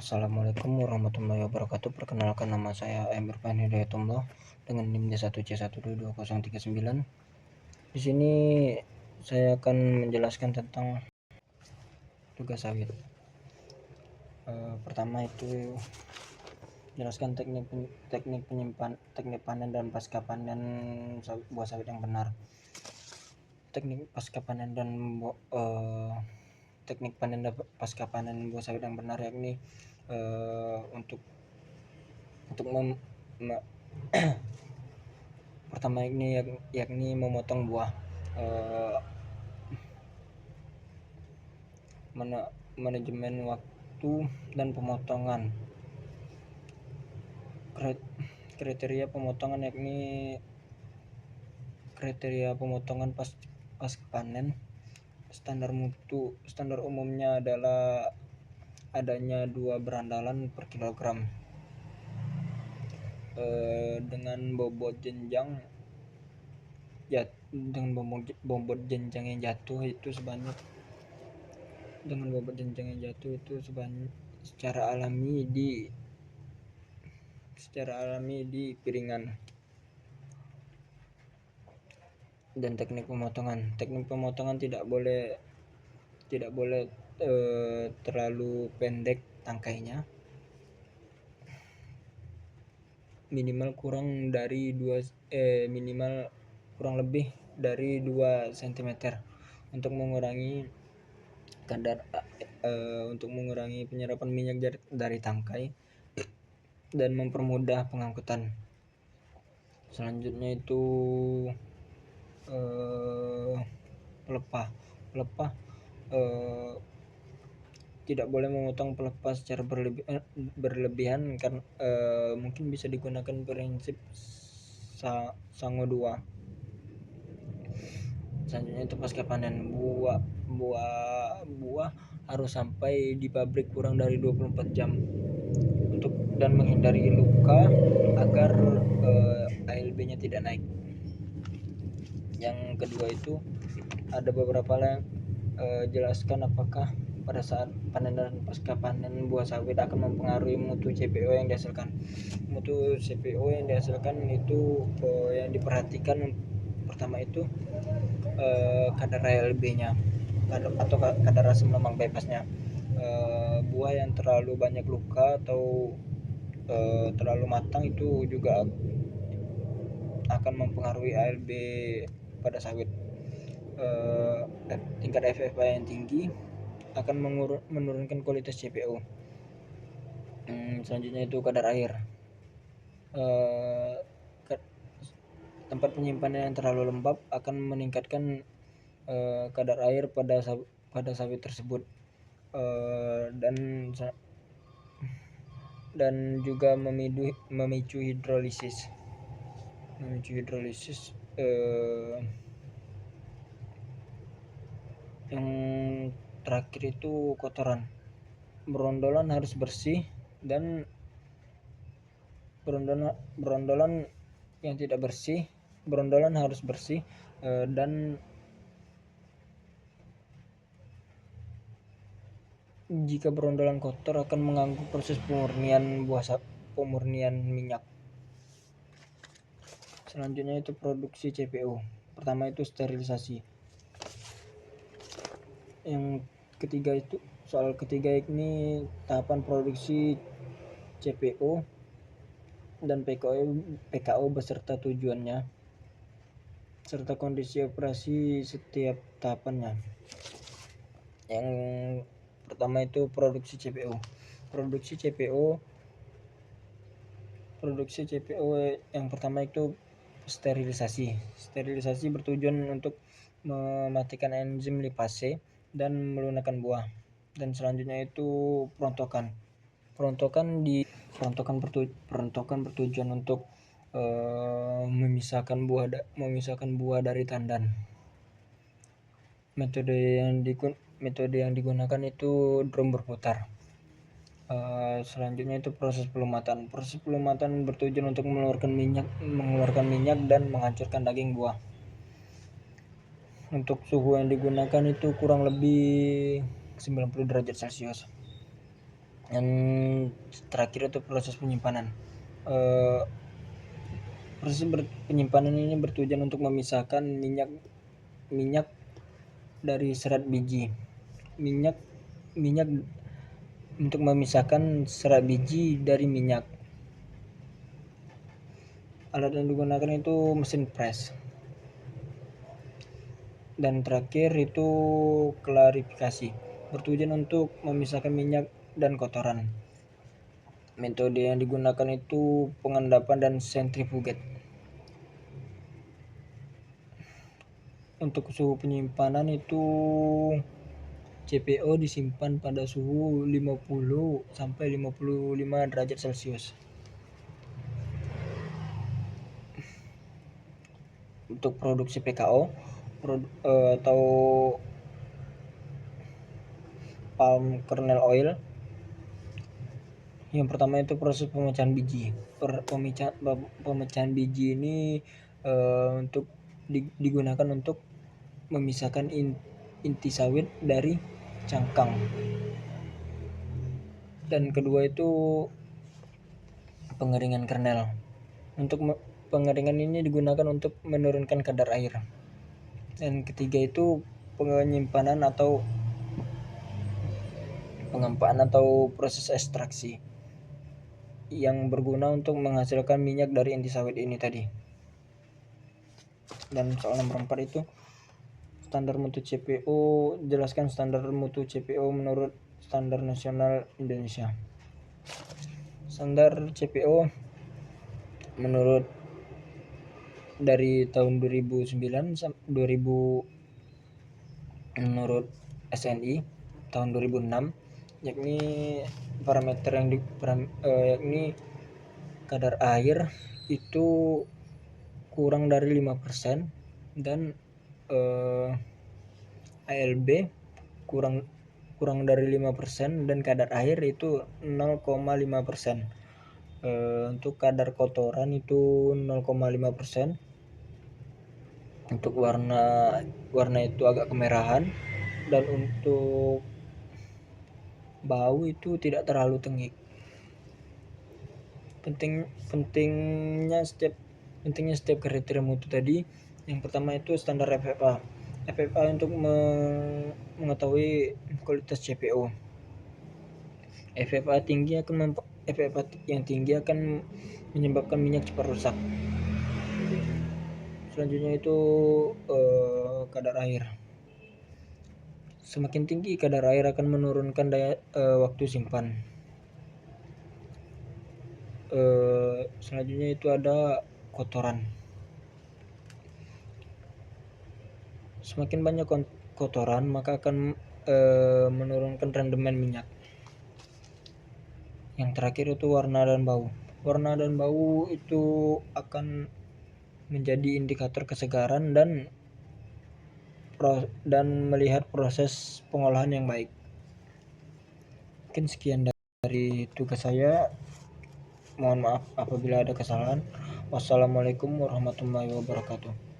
Assalamualaikum warahmatullahi wabarakatuh. Perkenalkan, nama saya Emir Fahmi Hidayatullah dengan NIM D1C1220039. Di sini saya akan menjelaskan tentang tugas sawit. Pertama itu jelaskan teknik panen dan pasca panen buah sawit yang benar. Teknik pasca panen dan teknik panen dan pasca panen buah sawit yang benar yakni untuk pertama ini yakni memotong buah, manajemen waktu dan pemotongan. Kriteria pemotongan pas panen. Standar umumnya adalah adanya 2 berandalan per kilogram dengan bobot jenjang yang jatuh itu sebanyak secara alami di piringan. Dan teknik pemotongan tidak boleh terlalu pendek tangkainya, minimal kurang lebih dari 2 cm untuk mengurangi penyerapan minyak dari tangkai dan mempermudah pengangkutan. Selanjutnya itu pelepah. Tidak boleh memotong pelepah secara berlebihan karena mungkin bisa digunakan prinsip Sango 2. Selanjutnya itu pasca panen. Buah harus sampai di pabrik kurang dari 24 jam dan menghindari luka agar ALB-nya tidak naik. Yang kedua itu ada beberapa jelaskan apakah pada saat panen dan pasca panen buah sawit akan mempengaruhi mutu CPO yang dihasilkan. Mutu CPO yang dihasilkan itu yang diperhatikan pertama itu kadar ALB-nya atau kadar asam lemak bypassnya. Buah yang terlalu banyak luka atau terlalu matang itu juga akan mempengaruhi ALB pada sawit. Tingkat FFA yang tinggi akan menurunkan kualitas CPO. Selanjutnya itu kadar air. Tempat penyimpanan yang terlalu lembab akan meningkatkan kadar air pada sawit tersebut, dan juga memicu hidrolisis. Yang terakhir itu kotoran. Berondolan harus bersih, dan berondolan harus bersih, dan jika berondolan kotor akan mengganggu proses pemurnian minyak. Selanjutnya itu produksi CPO. Pertama itu sterilisasi. Yang ketiga itu ini tahapan produksi CPO dan PKO beserta tujuannya serta kondisi operasi setiap tahapannya. Yang pertama itu produksi CPO. Produksi CPO yang pertama itu sterilisasi. Sterilisasi bertujuan untuk mematikan enzim lipase dan melunakkan buah. Dan selanjutnya itu perontokan. Perontokan bertujuan untuk memisahkan buah dari tandan. Metode yang digunakan itu drum berputar. Selanjutnya itu proses pelumatan. Bertujuan untuk mengeluarkan minyak dan menghancurkan daging buah. Untuk suhu yang digunakan itu kurang lebih 90 derajat Celcius. Dan terakhir itu proses penyimpanan. Proses penyimpanan ini bertujuan untuk memisahkan minyak dari serat biji. Minyak untuk memisahkan serat biji dari minyak. Alat yang digunakan itu mesin press. Dan terakhir itu klarifikasi, bertujuan untuk memisahkan minyak dan kotoran. Metode yang digunakan itu pengendapan dan sentrifugat. Untuk suhu penyimpanan itu CPO disimpan pada suhu 50 sampai 55 derajat Celcius. Untuk produksi PKO atau palm kernel oil, yang pertama itu proses pemecahan biji. Pemecahan biji ini untuk digunakan untuk memisahkan inti sawit dari cangkang. Dan kedua itu pengeringan kernel. Untuk pengeringan ini digunakan untuk menurunkan kadar air. Dan ketiga itu penyimpanan atau pengampaan atau proses ekstraksi yang berguna untuk menghasilkan minyak dari inti sawit ini tadi. Dan soal nomor 4 itu standar mutu CPO, jelaskan standar mutu CPO menurut standar nasional Indonesia. Standar CPO menurut dari tahun 2009 menurut SNI tahun 2006, yakni parameter yang yakni kadar air itu kurang dari 5% dan ALB kurang dari 5% dan kadar air itu 0,5%. Untuk kadar kotoran itu 0,5%. Untuk warna itu agak kemerahan, dan untuk bau itu tidak terlalu tengik. Pentingnya setiap kriteria mutu tadi. Yang pertama itu standar FFA untuk mengetahui kualitas CPO. FFA yang tinggi akan menyebabkan minyak cepat rusak. Selanjutnya itu kadar air. Semakin tinggi kadar air akan menurunkan waktu simpan. Selanjutnya itu ada kotoran. Semakin banyak kotoran maka akan menurunkan rendemen minyak. Yang terakhir itu warna dan bau. Warna dan bau itu akan menjadi indikator kesegaran dan melihat proses pengolahan yang baik. Mungkin sekian dari tugas saya. Mohon maaf apabila ada kesalahan. Wassalamualaikum warahmatullahi wabarakatuh.